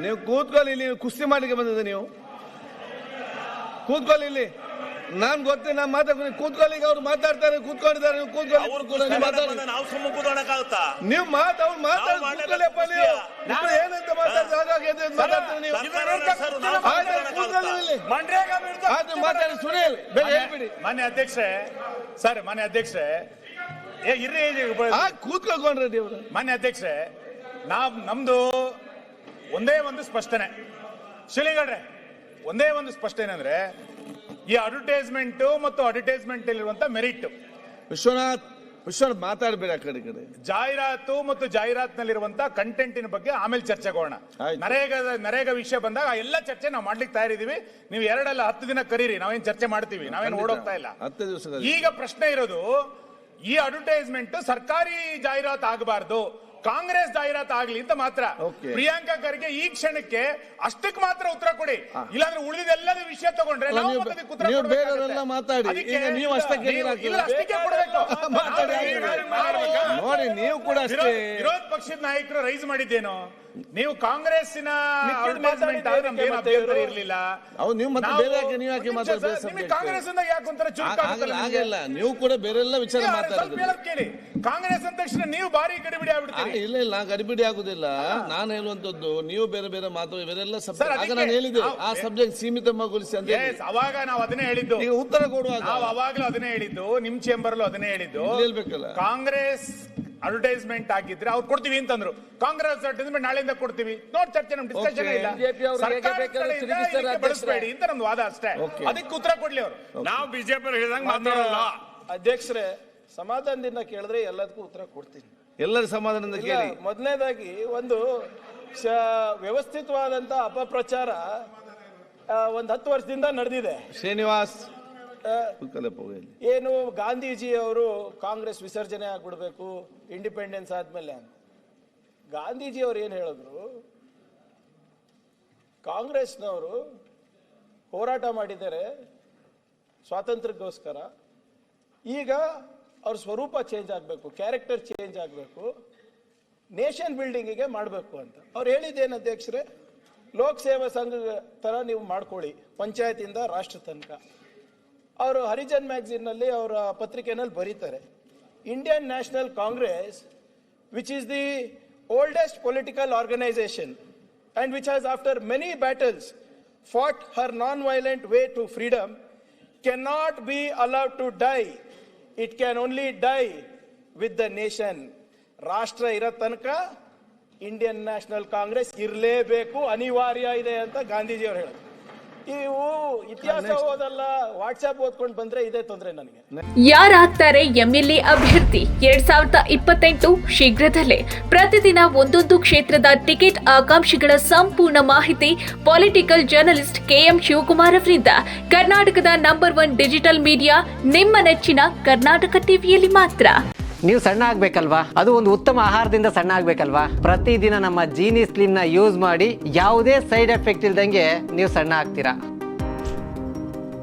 ನೀವು ಕೂತ್ಕೊಳ್ಳಿ, ಇಲ್ಲಿ ಕುಸ್ತಿ ಮಾಡಲಿಕ್ಕೆ ಬಂದಿದೆ. ನೀವು ಕೂತ್ಕೊಳ್ಳಿ ಇಲ್ಲಿ, ನಾನ್ ಗೊತ್ತೇ, ನಾನು ಮಾತಾಡ್ತೀನಿ. ಕೂತ್ಕೊಳ್ಳಿ, ಈಗ ಅವ್ರು ಮಾತಾಡ್ತಾರೆ, ಕೂತ್ಕೊಂಡಿದ್ದಾರೆ. ನೀವು ಕೂತ್ಕೊಳ್ಳಿ, ನಾವು ಸುಮ್ಮನೆ ಕೂತ್ಕೊಳ್ಳೋಕ್ಕಾಗುತ್ತಾ? ನೀವು ಕೂತ್ಕೊಳ್ಳಿಯಪ್ಪ. ನೀವು ಏನಂತ ಮಾತಾಡ್ತಾರೆ ನೀವು. ಮಾತಾಡಿ ಸುನೀಲ್, ಬೇಗ ಹೇಳ್ಬಿಡಿ. ಮಾನ್ಯ ಅಧ್ಯಕ್ಷರೇ, ಸರ್ ಮಾನ್ಯ ಅಧ್ಯಕ್ಷರೇ, ಇರ್ರಿ ಕೂತ್ಕೊಂಡ್ರೆ ದೇವ್ರ. ಮಾನ್ಯ ಅಧ್ಯಕ್ಷರೇ, ನಮ್ದು ಒಂದೇ ಒಂದು ಸ್ಪಷ್ಟನೆ, ಶಿಲಿಗಡ್ರೆ ಒಂದೇ ಒಂದು ಸ್ಪಷ್ಟನೆ ಅಂದ್ರೆ ಈ ಅಡ್ವರ್ಟೈಸ್ಮೆಂಟ್ ಮತ್ತು ಅಡ್ವರ್ಟೈಸ್ಮೆಂಟ್ ಇರುವಂತ ಮೆರಿಟ್. ವಿಶ್ವನಾಥ್ ಮಾತಾಡಬೇಡ ಆ ಕಡೆ. ಜಾಹೀರಾತು ಮತ್ತು ಜಾಹೀರಾತಿನಲ್ಲಿರುವಂತ ಕಂಟೆಂಟಿನ ಬಗ್ಗೆ ಆಮೇಲೆ ಚರ್ಚೆಗೋಣ. ನರೇಗಾ ವಿಷಯ ಬಂದಾಗ ಎಲ್ಲ ಚರ್ಚೆ ನಾವು ಮಾಡ್ಲಿಕ್ಕೆ ತಯಾರಿದೀವಿ. ನೀವು 2 ಅಲ್ಲ 10 ದಿನ ಕರೀರಿ, ನಾವೇನ್ ಚರ್ಚೆ ಮಾಡ್ತೀವಿ, ನಾವೇನು ಓಡೋಗ್ತಾ ಇಲ್ಲ. 10 ದಿವಸ. ಈಗ ಪ್ರಶ್ನೆ ಇರೋದು, ಈ ಅಡ್ವರ್ಟೈಸ್ಮೆಂಟ್ ಸರ್ಕಾರಿ ಜಾಹೀರಾತು ಆಗಬಾರ್ದು, ಕಾಂಗ್ರೆಸ್ ಜಾಹೀರಾತು ಆಗ್ಲಿ ಅಂತ ಮಾತ್ರ. ಪ್ರಿಯಾಂಕಾ ಖರ್ಗೆ ಈ ಕ್ಷಣಕ್ಕೆ ಅಷ್ಟಕ್ಕೆ ಮಾತ್ರ ಉತ್ತರ ಕೊಡಿ, ಇಲ್ಲಾಂದ್ರೆ ಉಳಿದೆಲ್ಲದ ವಿಷಯ ತಗೊಂಡ್ರೆ ನೋಡಿ. ನೀವು ಕೂಡ ವಿರೋಧ ಪಕ್ಷದ ನಾಯಕರು ರೈಸ್ ಮಾಡಿದ್ದೇನು, ನೀವು ಕಾಂಗ್ರೆಸ್ಸಿನ ಇರ್ಲಿಲ್ಲ, ಕಾಂಗ್ರೆಸ್ ಯಾಕೆ ನೀವು ಕೂಡ ಬೇರೆಲ್ಲ ವಿಚಾರ ಕೇಳಿ. ಕಾಂಗ್ರೆಸ್ ಅಂದ ತಕ್ಷಣ ನೀವು ಭಾರಿ ಗಡಿಬಿಡಿ ಆಗ್ಬಿಡ್ತೀರಿ. ಇಲ್ಲ, ಗಡಿಬಿಡಿ ಆಗುದಿಲ್ಲ. ನಾನು ಹೇಳುವಂತದ್ದು ನೀವು ಬೇರೆ ಬೇರೆ ಮಾತು ಬೇರೆಲ್ಲ ಸಬ್ಜೆಕ್ಟ್. ನಾನು ಹೇಳಿದೆ ಆ ಸಬ್ಜೆಕ್ಟ್ ಸೀಮಿತಗೊಳಿಸಿ ಅಂತ. ಅವಾಗ ನಾವು ಅದನ್ನೇ ಹೇಳಿದ್ದು, ಈಗ ಉತ್ತರ ಕೊಡುವಾಗ ನಾವು ಅವಾಗ್ಲೂ ಅದನ್ನೇ ಹೇಳಿದ್ದು, ನಿಮ್ ಚೇಂಬರ್ಲು ಅದನ್ನೇ ಹೇಳಿದ್ದು. ಹೇಳ್ಬೇಕಲ್ಲ, ಕಾಂಗ್ರೆಸ್ ಅಡ್ವರ್ಟೈಸ್ಮೆಂಟ್ ಆಗಿದ್ರೆ ಅವ್ರು ಕೊಡ್ತೀವಿ ಅಂತಂದ್ರು. ಕಾಂಗ್ರೆಸ್ ಅಡ್ವರ್ಟೈಸ್ಮೆಂಟ್ ನಾಳೆಯಿಂದ ಕೊಡ್ತೀವಿ, ನೋಡಿ ಚರ್ಚೆ, ನಮ್ ಡಿಸ್ಕಷನ್ ಇಲ್ಲ. ಬಳಸಬೇಡಿ ಅಂತ ನಮ್ದು ವಾದ ಅಷ್ಟೇ. ಅದಕ್ಕೆ ಉತ್ತರ ಕೊಡ್ಲಿ ಅವರು. ನಾವು ಬಿಜೆಪಿ ಹೇಳಿದಂಗೆ ಮಾತಾಡಲ್ಲ. ಅಧ್ಯಕ್ಷರೇ, ಸಮಾಧಾನದಿಂದ ಕೇಳಿದ್ರೆ ಎಲ್ಲದಕ್ಕೂ ಉತ್ತರ ಕೊಡ್ತೀನಿ. ಎಲ್ಲರ ಸಮಾಧಾನದಿಂದ ಕೇಳಿ. ಮೊದಲನೇದಾಗಿ ಒಂದು ವ್ಯವಸ್ಥಿತವಾದಂತ ಅಪಪ್ರಚಾರ ಒಂದು 10 ವರ್ಷದಿಂದ ನಡೆದಿದೆ. ಶ್ರೀನಿವಾಸ್, ಏನು ಗಾಂಧೀಜಿ ಅವರು ಕಾಂಗ್ರೆಸ್ ವಿಸರ್ಜನೆ ಆಗ್ಬಿಡ್ಬೇಕು ಇಂಡಿಪೆಂಡೆನ್ಸ್ ಆದ್ಮೇಲೆ ಅಂತ. ಗಾಂಧೀಜಿ ಅವರು ಏನ್ ಹೇಳಿದ್ರು, ಕಾಂಗ್ರೆಸ್ನವರು ಹೋರಾಟ ಮಾಡಿದ್ದಾರೆ ಸ್ವಾತಂತ್ರ್ಯಕ್ಕೋಸ್ಕರ, ಈಗ ಅವ್ರ ಸ್ವರೂಪ ಚೇಂಜ್ ಆಗಬೇಕು, ಕ್ಯಾರೆಕ್ಟರ್ ಚೇಂಜ್ ಆಗಬೇಕು, ನೇಷನ್ ಬಿಲ್ಡಿಂಗಿಗೆ ಮಾಡಬೇಕು ಅಂತ ಅವ್ರು ಹೇಳಿದ್ದೇನು ಅಧ್ಯಕ್ಷರೇ, ಲೋಕ್ ಸೇವಾ ಸಂಘ ತರ ನೀವು ಮಾಡ್ಕೊಳ್ಳಿ, ಪಂಚಾಯತಿಂದ ರಾಷ್ಟ್ರ ತನಕ. ಅವರು ಹರಿಜನ್ ಮ್ಯಾಗಝಿನ್ ನಲ್ಲಿ ಅವರ ಪತ್ರಿಕೆನಲ್ಲಿ ಬರೀತಾರೆ, Indian National Congress which is the oldest political organisation and which has after many battles fought her non-violent way to freedom cannot be allowed to die. It can only die with the nation. ರಾಷ್ಟ್ರ ಇರೋ ತನಕ Indian National Congress ಇರಲೇಬೇಕು, ಅನಿವಾರ್ಯ ಇದೆ ಅಂತ ಗಾಂಧೀಜಿ ಅವರು ಹೇಳಿದ್ರು. ಇವು ಇತಿಹಾಸ ಓದಲ್ಲ, ವಾಟ್ಸ್ಆಪ್ ಓದ್ಕೊಂಡು ಬಂದ್ರೆ ಇದೇ ತೊಂದ್ರೆ ನನಗೆ. ಯಾರಾಗ್ತಾರೆ ಎಂಎಲ್ಎ ಅಭ್ಯರ್ಥಿ 2028 ಶೀಘ್ರದಲ್ಲೇ. ಪ್ರತಿದಿನ ಒಂದೊಂದು ಕ್ಷೇತ್ರದ ಟಿಕೆಟ್ ಆಕಾಂಕ್ಷಿಗಳ ಸಂಪೂರ್ಣ ಮಾಹಿತಿ ಪೊಲಿಟಿಕಲ್ ಜರ್ನಲಿಸ್ಟ್ KM ಶಿವಕುಮಾರ್ ಅವರಿಂದ. ಕರ್ನಾಟಕದ ನಂಬರ್ 1 ಡಿಜಿಟಲ್ ಮೀಡಿಯಾ ನಿಮ್ಮ ನೆಚ್ಚಿನ ಕರ್ನಾಟಕ ಟಿವಿಯಲ್ಲಿ ಮಾತ್ರ. ನೀವು ಸಣ್ಣ ಆಗ್ಬೇಕಲ್ವಾ, ಅದು ಒಂದು ಉತ್ತಮ ಆಹಾರದಿಂದ ಸಣ್ಣ ಆಗ್ಬೇಕಲ್ವಾ. ಪ್ರತಿದಿನ ನಮ್ಮ ಜೀನಿ ಸ್ಲಿಮ್ ನ ಯೂಸ್ ಮಾಡಿ ಯಾವುದೇ ಸೈಡ್ ಎಫೆಕ್ಟ್ ಇಲ್ದಂಗೆ ನೀವು ಸಣ್ಣ ಆಗ್ತೀರಾ.